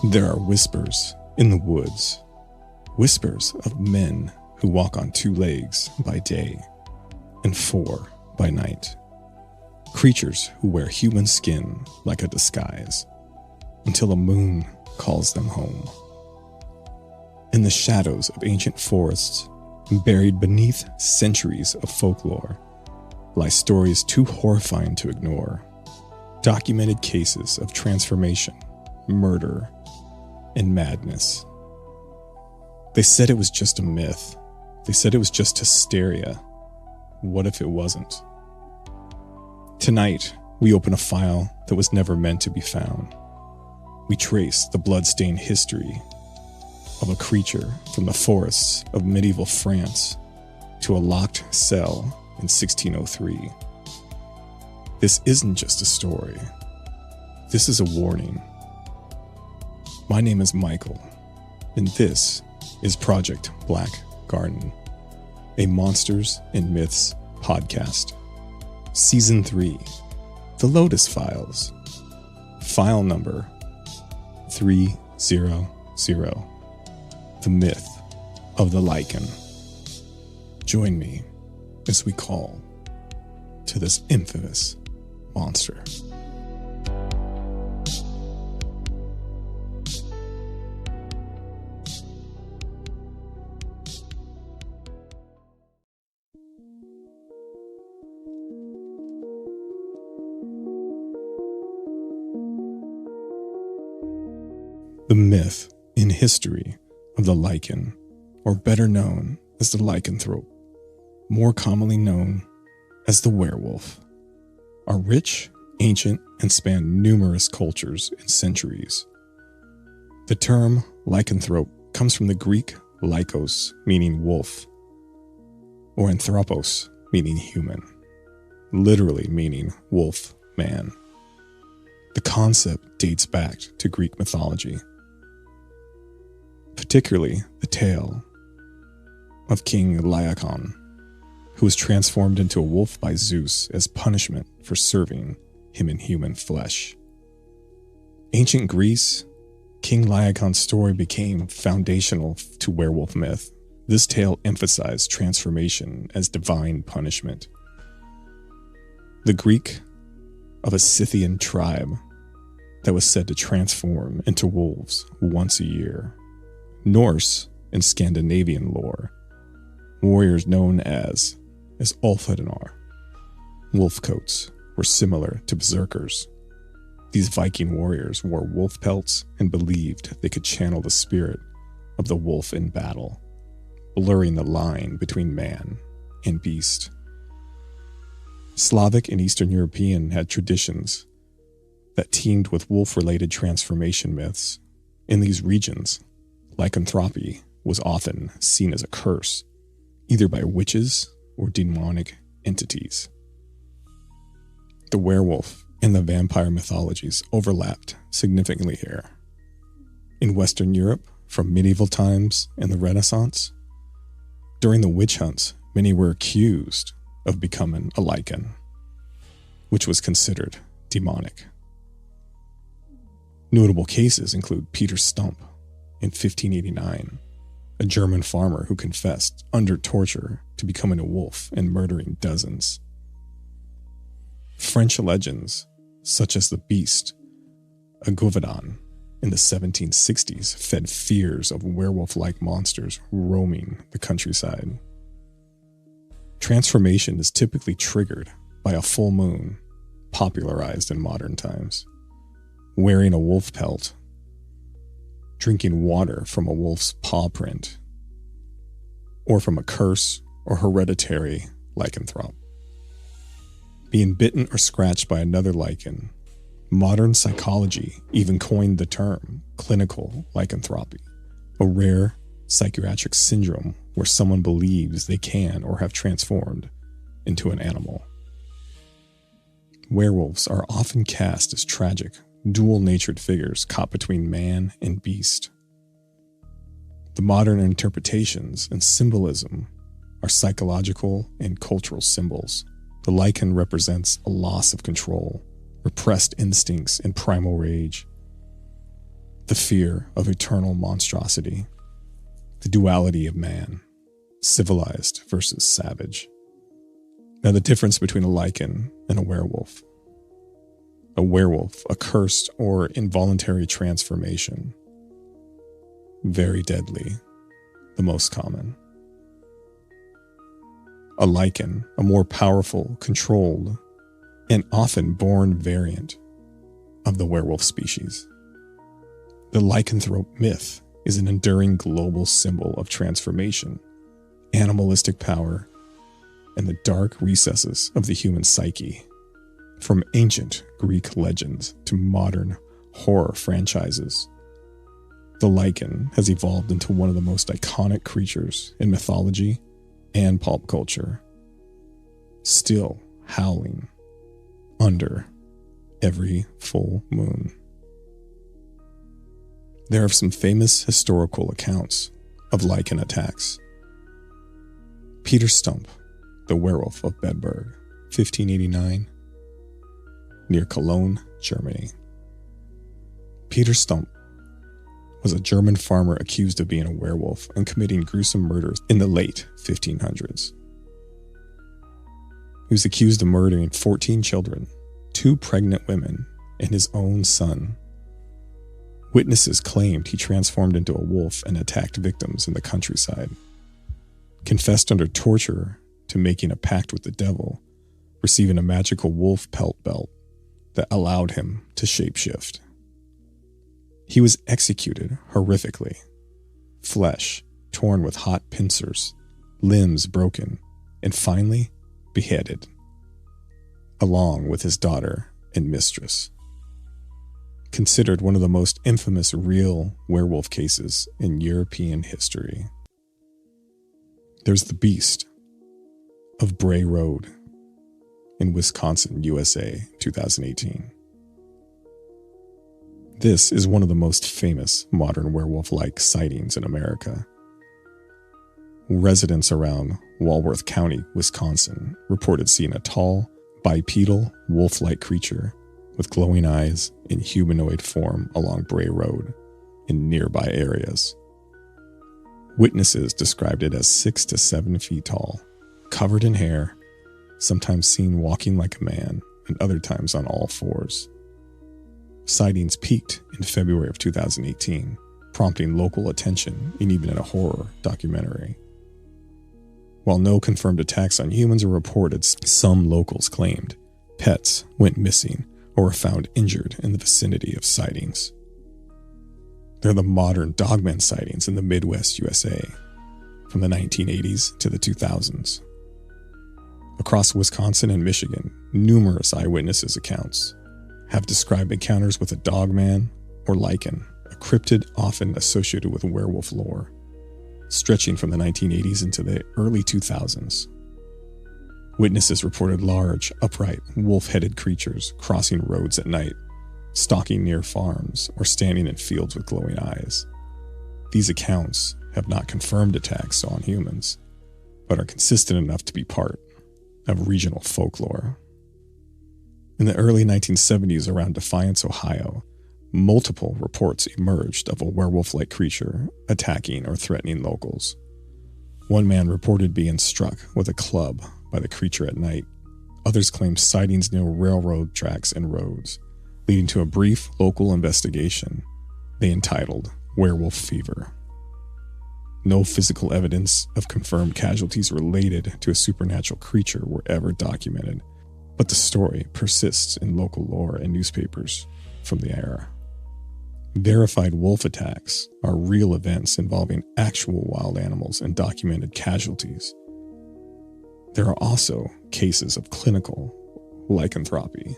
There are whispers in the woods, whispers of men who walk on 2 legs by day and 4 by night, creatures who wear human skin like a disguise until the moon calls them home. In the shadows of ancient forests, buried beneath centuries of folklore, lie stories too horrifying to ignore, documented cases of transformation, murder, and madness. They said it was just a myth. They said it was just hysteria. What if it wasn't? Tonight, we open a file that was never meant to be found. We trace the blood-stained history of a creature from the forests of medieval France to a locked cell in 1603. This isn't just a story. This is a warning. My name is Michael, and this is Project Black Garden, a Monsters and Myths podcast. Season 3, The Lotus Files, file number 300, The Myth of the Lycan. Join me as we call to this infamous monster. The myth in history of the Lycan, or better known as the lycanthrope, more commonly known as the werewolf, are rich, ancient, and span numerous cultures and centuries. The term lycanthrope comes from the Greek lykos, meaning wolf, or anthropos, meaning human, literally meaning wolf man. The concept dates back to Greek mythology, particularly the tale of King Lycan, who was transformed into a wolf by Zeus as punishment for serving him in human flesh. Ancient Greece, King Lycan's story became foundational to werewolf myth. This tale emphasized transformation as divine punishment. The Greek of a Scythian tribe that was said to transform into wolves once a year. Norse and Scandinavian lore, warriors known as Ulfhednar, wolf coats, were similar to berserkers. These Viking warriors wore wolf pelts and believed they could channel the spirit of the wolf in battle, blurring the line between man and beast. Slavic and Eastern European had traditions that teemed with wolf-related transformation myths. In these regions, lycanthropy was often seen as a curse, either by witches or demonic entities. The werewolf and the vampire mythologies overlapped significantly here. In Western Europe, from medieval times and the Renaissance, during the witch hunts, many were accused of becoming a lycan, which was considered demonic. Notable cases include Peter Stump in 1589, a German farmer who confessed under torture to becoming a wolf and murdering dozens. French legends, such as the beast, a Gauvadan, in the 1760s, fed fears of werewolf-like monsters roaming the countryside. Transformation is typically triggered by a full moon, popularized in modern times. Wearing a wolf pelt, drinking water from a wolf's paw print, or from a curse or hereditary lycanthrope. Being bitten or scratched by another lycan. Modern psychology even coined the term clinical lycanthropy, a rare psychiatric syndrome where someone believes they can or have transformed into an animal. Werewolves are often cast as tragic, dual-natured figures caught between man and beast. The modern interpretations and symbolism are psychological and cultural symbols. The lycan represents a loss of control, repressed instincts, and primal rage. the fear of eternal monstrosity, the duality of man, civilized versus savage. Now, the difference between a lycan and a werewolf. A werewolf, a cursed or involuntary transformation. Very deadly, the most common. A lycan, a more powerful, controlled, and often born variant of the werewolf species. The lycanthrope myth is an enduring global symbol of transformation, animalistic power, and the dark recesses of the human psyche. From ancient Greek legends to modern horror franchises, the lycan has evolved into one of the most iconic creatures in mythology and pulp culture, still howling under every full moon. There are some famous historical accounts of lycan attacks. Peter Stump, the werewolf of Bedburg, 1589, near Cologne, Germany. Peter Stump was a German farmer accused of being a werewolf and committing gruesome murders in the late 1500s. He was accused of murdering 14 children, 2 pregnant women, and his own son. Witnesses claimed he transformed into a wolf and attacked victims in the countryside, confessed under torture to making a pact with the devil, receiving a magical wolf pelt belt that allowed him to shapeshift. He was executed horrifically, flesh torn with hot pincers, limbs broken, and finally beheaded, along with his daughter and mistress. Considered one of the most infamous real werewolf cases in European history. There's the Beast of Bray Road in Wisconsin, USA, 2018. This is one of the most famous modern werewolf-like sightings in America. Residents around Walworth County, Wisconsin, reported seeing a tall, bipedal, wolf-like creature with glowing eyes in humanoid form along Bray Road in nearby areas. Witnesses described it as 6 to 7 feet tall, covered in hair, sometimes seen walking like a man, and other times on all fours. Sightings peaked in February of 2018, prompting local attention and even a horror documentary. While no confirmed attacks on humans are reported, some locals claimed pets went missing or were found injured in the vicinity of sightings. They're the modern dogman sightings in the Midwest USA from the 1980s to the 2000s. Across Wisconsin and Michigan, numerous eyewitnesses' accounts have described encounters with a dogman or lycan, a cryptid often associated with werewolf lore, stretching from the 1980s into the early 2000s. Witnesses reported large, upright, wolf-headed creatures crossing roads at night, stalking near farms, or standing in fields with glowing eyes. These accounts have not confirmed attacks on humans, but are consistent enough to be part of regional folklore. In the early 1970s around Defiance, Ohio, multiple reports emerged of a werewolf-like creature attacking or threatening locals. One man reported being struck with a club by the creature at night. Others claimed sightings near railroad tracks and roads, leading to a brief local investigation they entitled Werewolf Fever. No physical evidence of confirmed casualties related to a supernatural creature were ever documented, but the story persists in local lore and newspapers from the era. Verified wolf attacks are real events involving actual wild animals and documented casualties. There are also cases of clinical lycanthropy,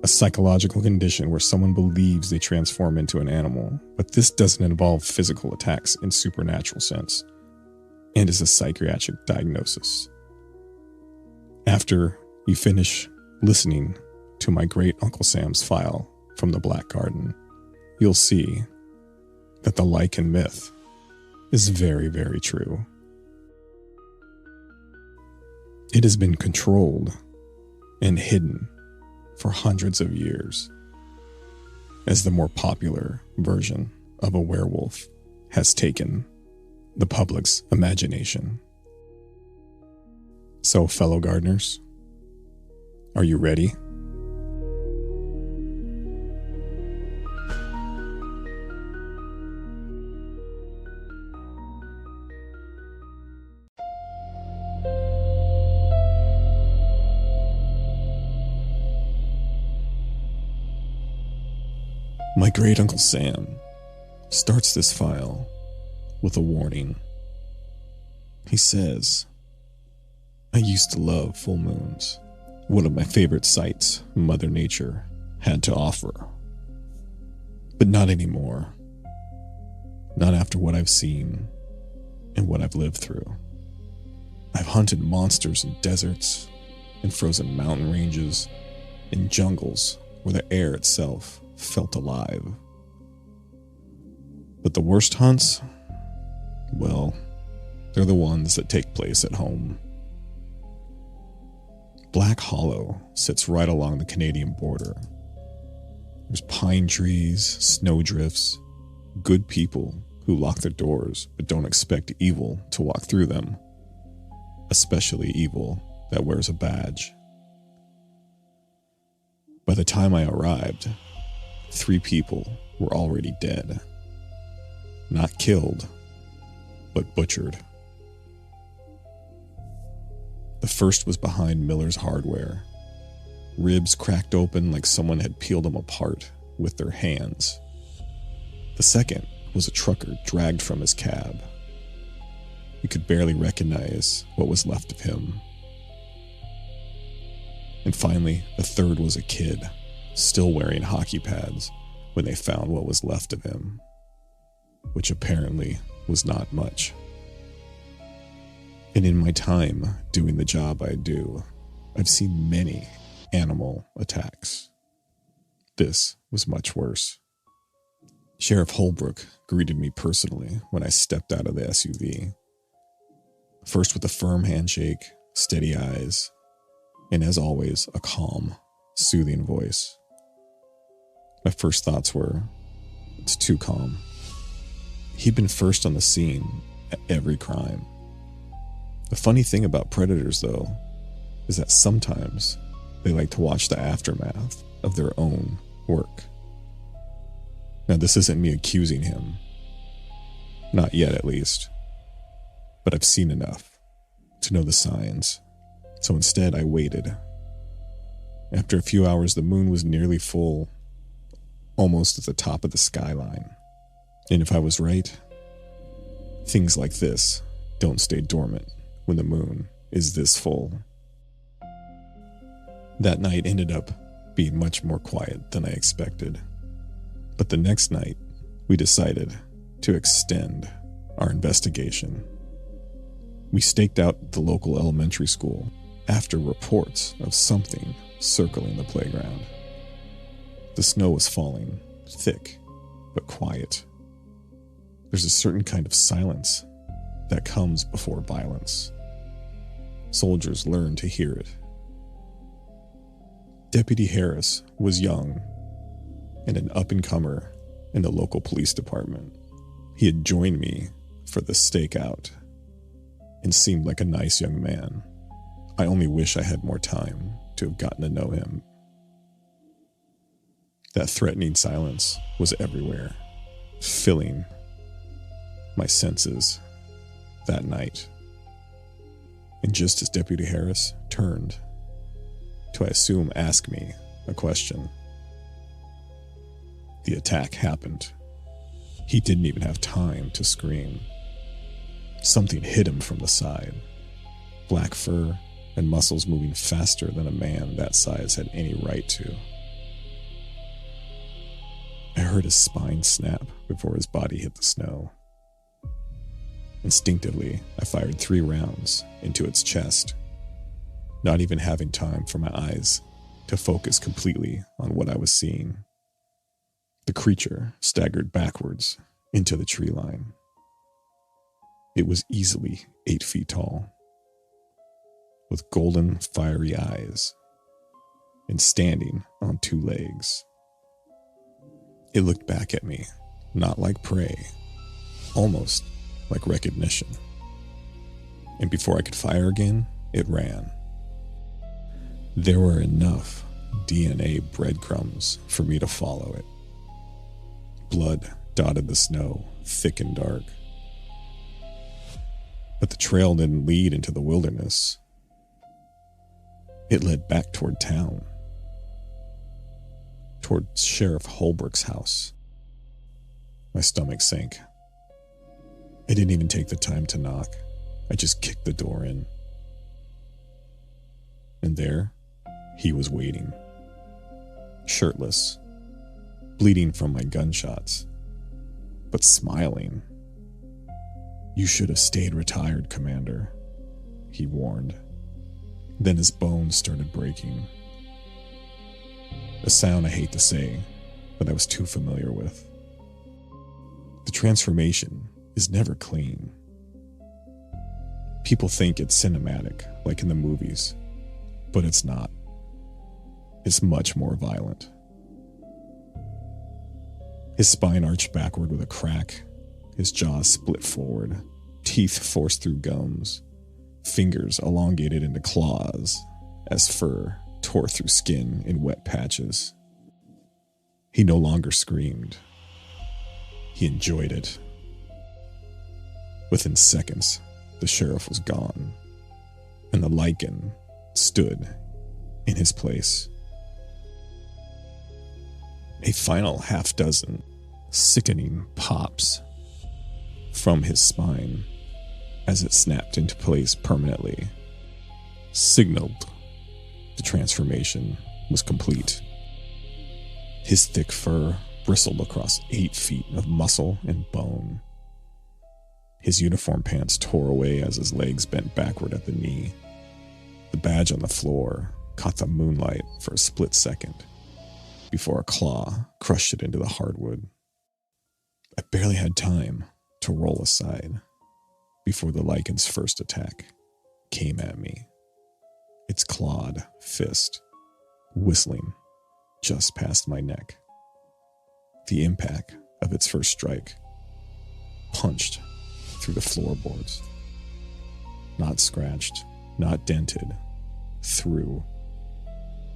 a psychological condition where someone believes they transform into an animal, but this doesn't involve physical attacks in supernatural sense, and is a psychiatric diagnosis. After you finish listening to my great Uncle Sam's file from the Black Garden, you'll see that the lycan myth is very, very true. It has been controlled and hidden for hundreds of years. as the more popular version of a werewolf has taken the public's imagination. So, fellow gardeners, are you ready? My great uncle Sam starts this file with a warning. He says, I used to love full moons, one of my favorite sights Mother Nature had to offer. But not anymore. Not after what I've seen and what I've lived through. I've hunted monsters in deserts, in frozen mountain ranges, in jungles where the air itself felt alive. But the worst hunts, well, they're the ones that take place at home. Black Hollow sits right along the Canadian border. There's pine trees, snowdrifts, good people who lock their doors but don't expect evil to walk through them, especially evil that wears a badge. By the time I arrived, 3 people were already dead. Not killed, but butchered. The first was behind Miller's Hardware. Ribs cracked open like someone had peeled them apart with their hands. The second was a trucker dragged from his cab. You could barely recognize what was left of him. And finally, the third was a kid, still wearing hockey pads when they found what was left of him, which apparently was not much. And in my time doing the job I do, I've seen many animal attacks. This was much worse. Sheriff Holbrook greeted me personally when I stepped out of the SUV. First with a firm handshake, steady eyes, and as always, a calm, soothing voice. My first thoughts were, it's too calm. He'd been first on the scene at every crime. The funny thing about predators, though, is that sometimes they like to watch the aftermath of their own work. Now, this isn't me accusing him. Not yet, at least. But I've seen enough to know the signs. So instead, I waited. After a few hours, the moon was nearly full, almost at the top of the skyline. And if I was right, things like this don't stay dormant when the moon is this full. That night ended up being much more quiet than I expected. But the next night, we decided to extend our investigation. We staked out the local elementary school after reports of something circling the playground. The snow was falling, thick but quiet. There's a certain kind of silence that comes before violence. Soldiers learn to hear it. Deputy Harris was young and an up-and-comer in the local police department. He had joined me for the stakeout and seemed like a nice young man. I only wish I had more time to have gotten to know him. That threatening silence was everywhere, filling my senses that night. And just as Deputy Harris turned to, I assume, ask me a question, the attack happened. He didn't even have time to scream. Something hit him from the side. Black fur and muscles moving faster than a man that size had any right to. I heard his spine snap before his body hit the snow. Instinctively, I fired 3 rounds into its chest, not even having time for my eyes to focus completely on what I was seeing. The creature staggered backwards into the tree line. It was easily 8 feet tall, with golden, fiery eyes, and standing on 2 legs. It looked back at me, not like prey, almost like recognition. And before I could fire again, it ran. There were enough DNA breadcrumbs for me to follow it. Blood dotted the snow, thick and dark. But the trail didn't lead into the wilderness. It led back toward town, toward Sheriff Holbrook's house. My stomach sank. I didn't even take the time to knock. I just kicked the door in. And there, he was waiting. Shirtless, bleeding from my gunshots, but smiling. "You should have stayed retired, Commander," he warned. Then his bones started breaking. A sound I hate to say, but I was too familiar with. The transformation is never clean. People think it's cinematic, like in the movies, but it's not. It's much more violent. His spine arched backward with a crack, his jaws split forward, teeth forced through gums, fingers elongated into claws as fur tore through skin in wet patches. He no longer screamed. He enjoyed it. Within seconds, the sheriff was gone, and the Lycan stood in his place. A final half-dozen sickening pops from his spine as it snapped into place permanently, signaled the transformation was complete. His thick fur bristled across 8 feet of muscle and bone. His uniform pants tore away as his legs bent backward at the knee. The badge on the floor caught the moonlight for a split second before a claw crushed it into the hardwood. I barely had time to roll aside before the Lycan's first attack came at me. Its clawed fist whistling just past my neck. The impact of its first strike punched through the floorboards. Not scratched, not dented, through.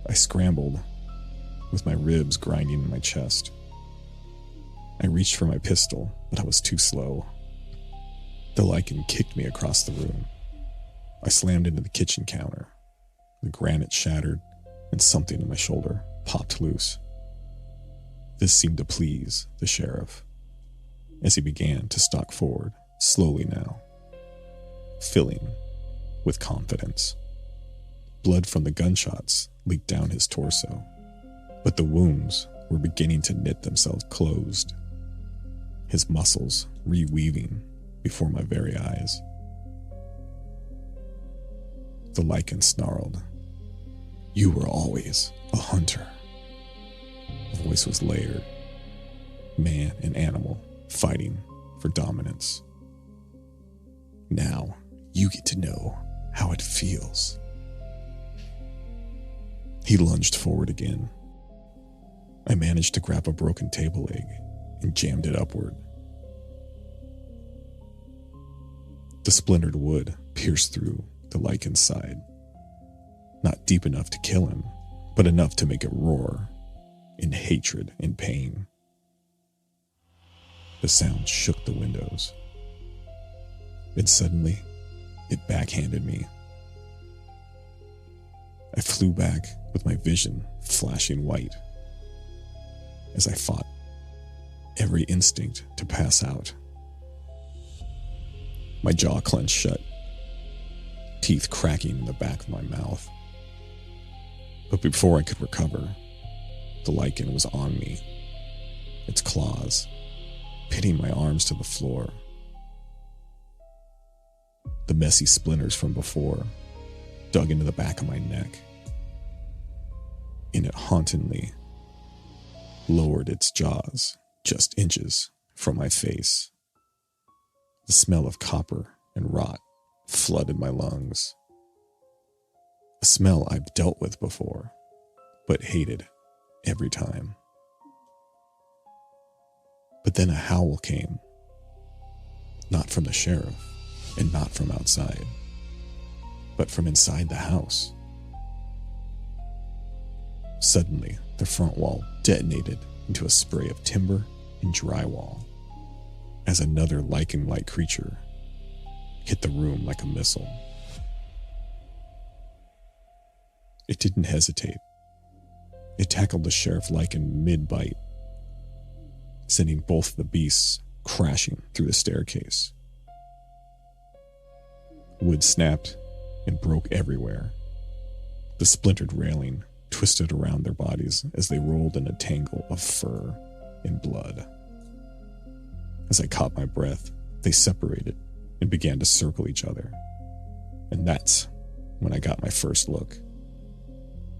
I scrambled with my ribs grinding in my chest. I reached for my pistol, but I was too slow. The Lycan kicked me across the room. I slammed into the kitchen counter. The granite shattered, and something in my shoulder popped loose. This seemed to please the sheriff, as he began to stalk forward, slowly now, filling with confidence. Blood from the gunshots leaked down his torso, but the wounds were beginning to knit themselves closed, his muscles reweaving before my very eyes. The Lycan snarled, "You were always a hunter." The voice was layered, man and animal fighting for dominance. "Now you get to know how it feels." He lunged forward again. I managed to grab a broken table leg and jammed it upward. The splintered wood pierced through the Lycan's side. Not deep enough to kill him, but enough to make it roar in hatred and pain. The sound shook the windows. And suddenly, it backhanded me. I flew back with my vision flashing white as I fought every instinct to pass out. My jaw clenched shut, teeth cracking in the back of my mouth. But before I could recover, the Lycan was on me, its claws pinning my arms to the floor. The messy splinters from before dug into the back of my neck, and it hauntingly lowered its jaws just inches from my face. The smell of copper and rot flooded my lungs. A smell I've dealt with before, but hated every time. But then a howl came, not from the sheriff, and not from outside, but from inside the house. Suddenly, the front wall detonated into a spray of timber and drywall as another Lycan-like creature hit the room like a missile. It didn't hesitate. It tackled the Sheriff Lycan mid-bite, sending both the beasts crashing through the staircase. Wood snapped and broke everywhere. The splintered railing twisted around their bodies as they rolled in a tangle of fur and blood. As I caught my breath, they separated and began to circle each other. And that's when I got my first look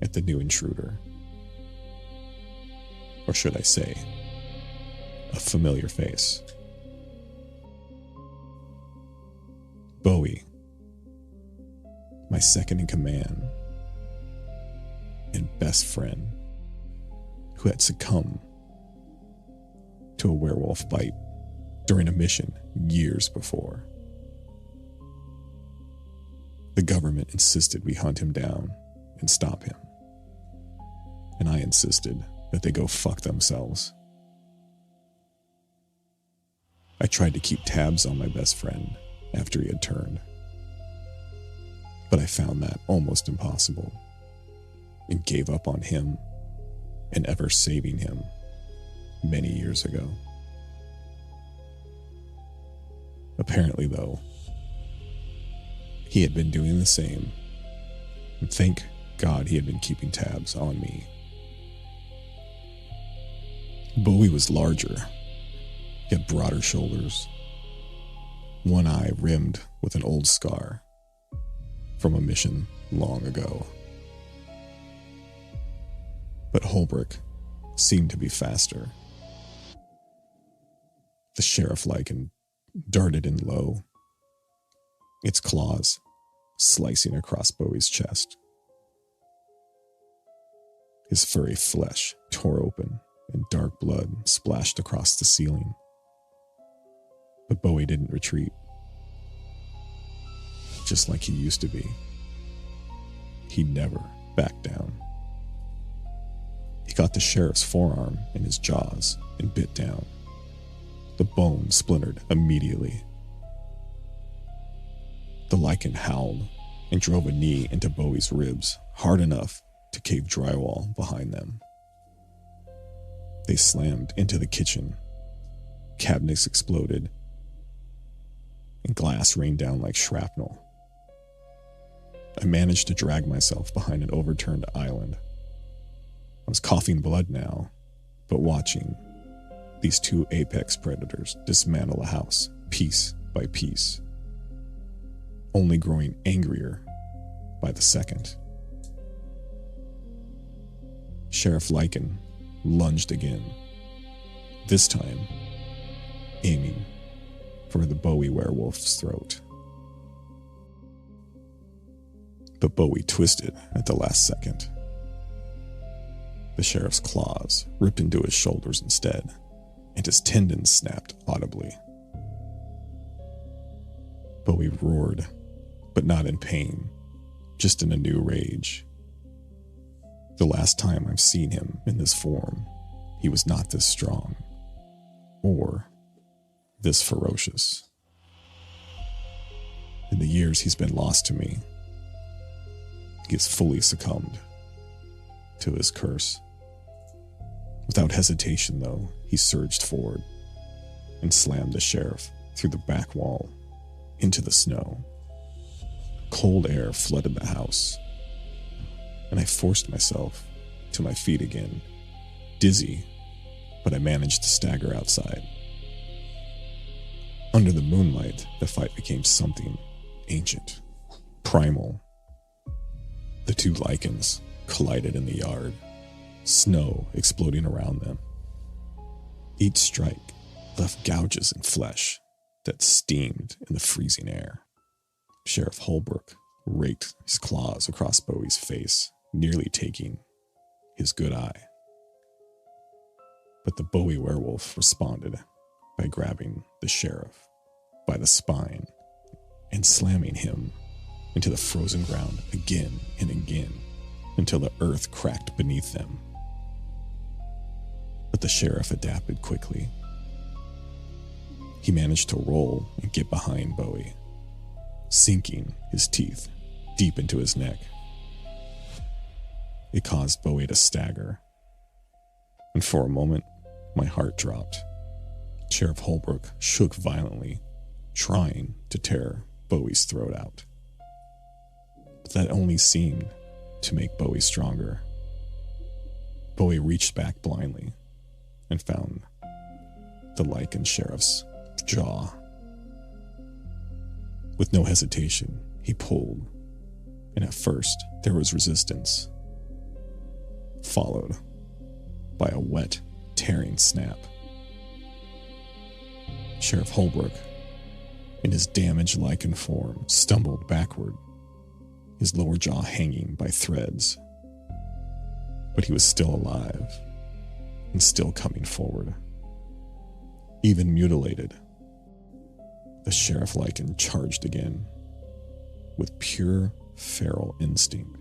at the new intruder. Or should I say, a familiar face. Bowie, my second in command and best friend, who had succumbed to a werewolf bite during a mission years before. The government insisted we hunt him down and stop him, and I insisted that they go fuck themselves. I tried to keep tabs on my best friend after he had turned, but I found that almost impossible and gave up on him and ever saving him many years ago. Apparently, though, he had been doing the same, and thank God he had been keeping tabs on me. Bowie was larger. He had broader shoulders, one eye rimmed with an old scar from a mission long ago. But Holbrook seemed to be faster. The Sheriff Lycan darted in low, its claws slicing across Bowie's chest. His furry flesh tore open and dark blood splashed across the ceiling. But Bowie didn't retreat. Just like he used to be. He never backed down. He got the sheriff's forearm in his jaws and bit down. The bone splintered immediately. The Lycan howled and drove a knee into Bowie's ribs hard enough to cave drywall behind them. They slammed into the kitchen. Cabinets exploded, and glass rained down like shrapnel. I managed to drag myself behind an overturned island. I was coughing blood now, but watching these two apex predators dismantle a house piece by piece, only growing angrier by the second. Sheriff Lycan lunged again, this time aiming for the Bowie werewolf's throat. But Bowie twisted at the last second. The sheriff's claws ripped into his shoulders instead, and his tendons snapped audibly. Bowie roared, but not in pain, just in a new rage. The last time I've seen him in this form, he was not this strong, or this ferocious. In the years he's been lost to me, he has fully succumbed to his curse. Without hesitation, though, he surged forward and slammed the sheriff through the back wall into the snow. Cold air flooded the house, and I forced myself to my feet again, dizzy, but I managed to stagger outside. Under the moonlight, the fight became something ancient, primal. The two Lycans collided in the yard, snow exploding around them. Each strike left gouges in flesh that steamed in the freezing air. Sheriff Holbrook raked his claws across Bowie's face, nearly taking his good eye. But the Bowie werewolf responded by grabbing the sheriff by the spine and slamming him into the frozen ground again and again until the earth cracked beneath them. But the sheriff adapted quickly. He managed to roll and get behind Bowie, sinking his teeth deep into his neck. It caused Bowie to stagger, and for a moment, my heart dropped. Sheriff Holbrook shook violently, trying to tear Bowie's throat out. But that only seemed to make Bowie stronger. Bowie reached back blindly and found the Lycan sheriff's jaw. With no hesitation, he pulled, and at first there was resistance, followed by a wet, tearing snap. Sheriff Holbrook, in his damaged Lycan form, stumbled backward, his lower jaw hanging by threads. But he was still alive and still coming forward. Even mutilated, the Sheriff Lycan charged again, with pure feral instinct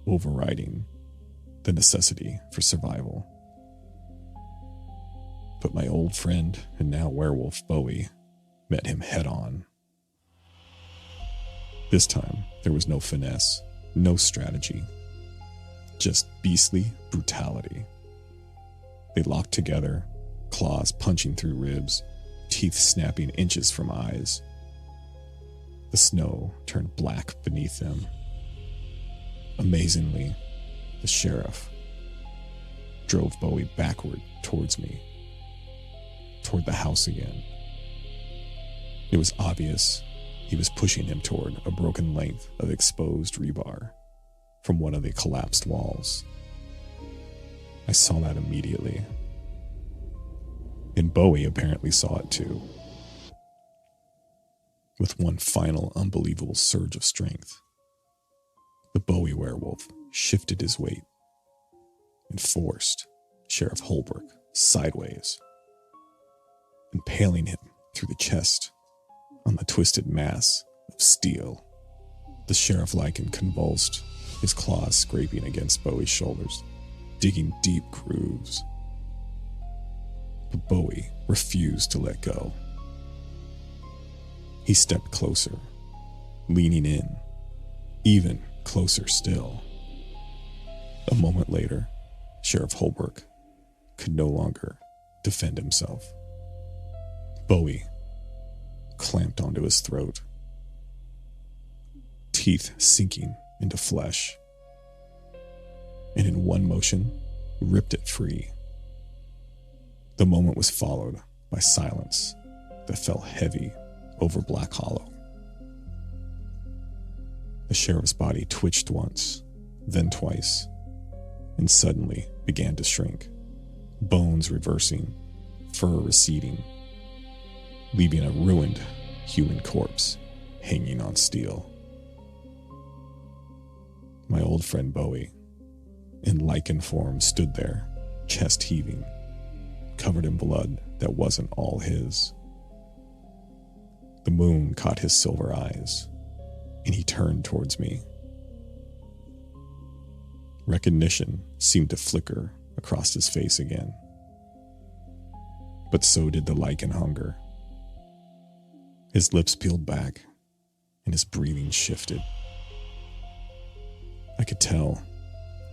overriding the necessity for survival. But my old friend and now werewolf Bowie met him head on. This time, there was no finesse, no strategy, just beastly brutality. They locked together, claws punching through ribs, teeth snapping inches from eyes. The snow turned black beneath them. Amazingly, the sheriff drove Bowie backward towards me, toward the house again. It was obvious he was pushing him toward a broken length of exposed rebar from one of the collapsed walls. I saw that immediately, and Bowie apparently saw it too. With one final unbelievable surge of strength, the Bowie werewolf shifted his weight and forced Sheriff Holbrook sideways, impaling him through the chest on the twisted mass of steel. The Sheriff Lycan convulsed, his claws scraping against Bowie's shoulders, digging deep grooves. But Bowie refused to let go. He stepped closer, leaning in, even closer still. A moment later, Sheriff Holbrook could no longer defend himself. Bowie clamped onto his throat, teeth sinking into flesh, and in one motion, ripped it free. The moment was followed by silence that fell heavy over Black Hollow. The sheriff's body twitched once, then twice, and suddenly began to shrink, bones reversing, fur receding, leaving a ruined human corpse hanging on steel. My old friend Bowie, in Lycan form, stood there, chest heaving, covered in blood that wasn't all his. The moon caught his silver eyes, and he turned towards me. Recognition seemed to flicker across his face again. But so did the Lycan hunger. His lips peeled back, and his breathing shifted. I could tell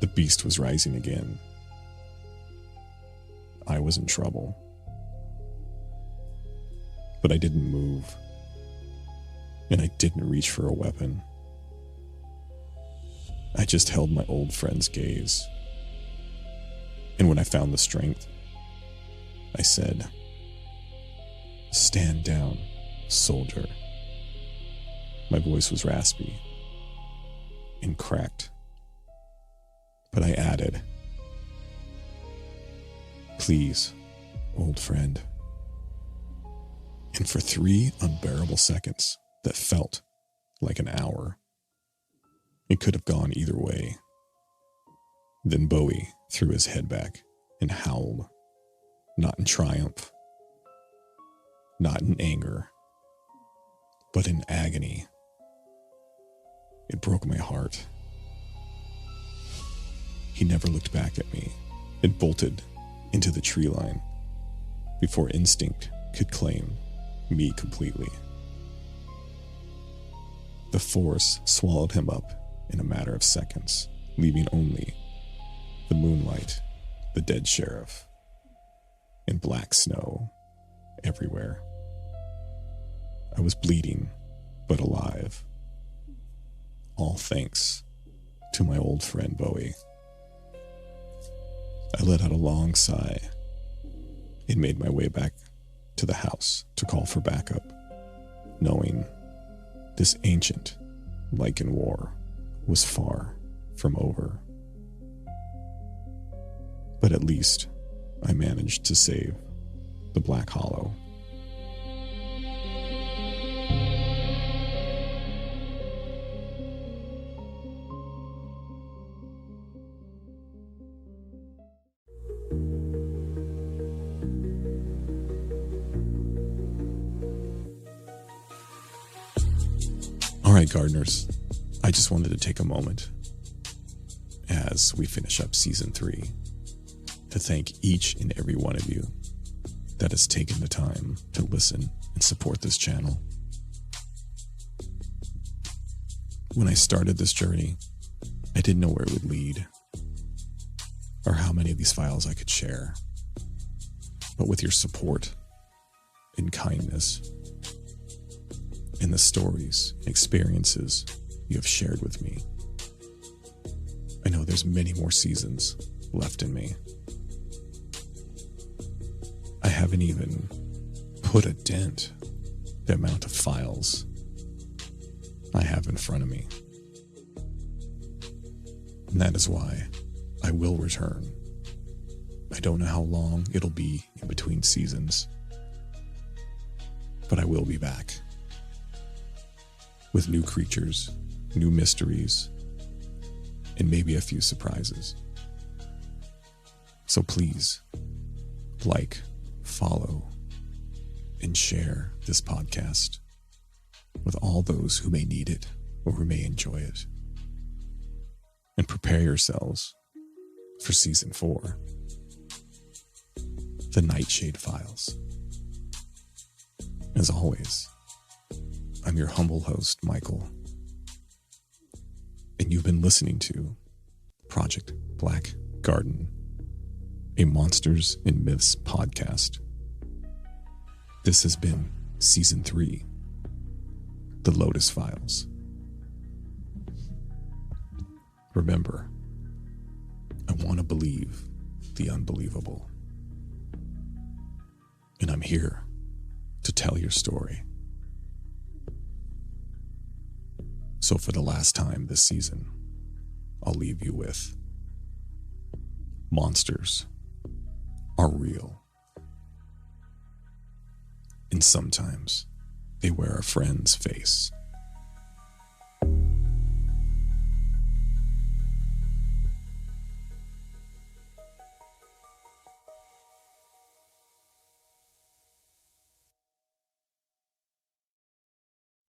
the beast was rising again. I was in trouble. But I didn't move, and I didn't reach for a weapon. I just held my old friend's gaze. And when I found the strength, I said, "Stand down, soldier." My voice was raspy and cracked, but I added, "Please, old friend." And for 3 unbearable seconds that felt like an hour, it could have gone either way. Then Bowie threw his head back and howled, not in triumph, not in anger, but in agony. It broke my heart. He never looked back at me and bolted into the tree line before instinct could claim me completely. The force swallowed him up in a matter of seconds, leaving only the moonlight, the dead sheriff, and black snow everywhere. I was bleeding, but alive. All thanks to my old friend Bowie. I let out a long sigh and made my way back to the house to call for backup, knowing this ancient Lycan war was far from over. But at least I managed to save the Black Hollow. All right, gardeners, I just wanted to take a moment as we finish up season 3 to thank each and every one of you that has taken the time to listen and support this channel. When I started this journey, I didn't know where it would lead or how many of these files I could share. But with your support and kindness and the stories and experiences you have shared with me, I know there's many more seasons left in me. I haven't even put a dent the amount of files I have in front of me. And that is why I will return. I don't know how long it'll be in between seasons, but I will be back with new creatures, new mysteries, and maybe a few surprises. So please, like, follow, and share this podcast with all those who may need it or who may enjoy it. And prepare yourselves for season 4, the Nightshade Files. As always, I'm your humble host, Michael, and you've been listening to Project Black Garden, a Monsters and Myths podcast. This has been Season 3, The Lotus Files. Remember, I want to believe the unbelievable, and I'm here to tell your story. So for the last time this season, I'll leave you with: monsters are real, and sometimes they wear a friend's face.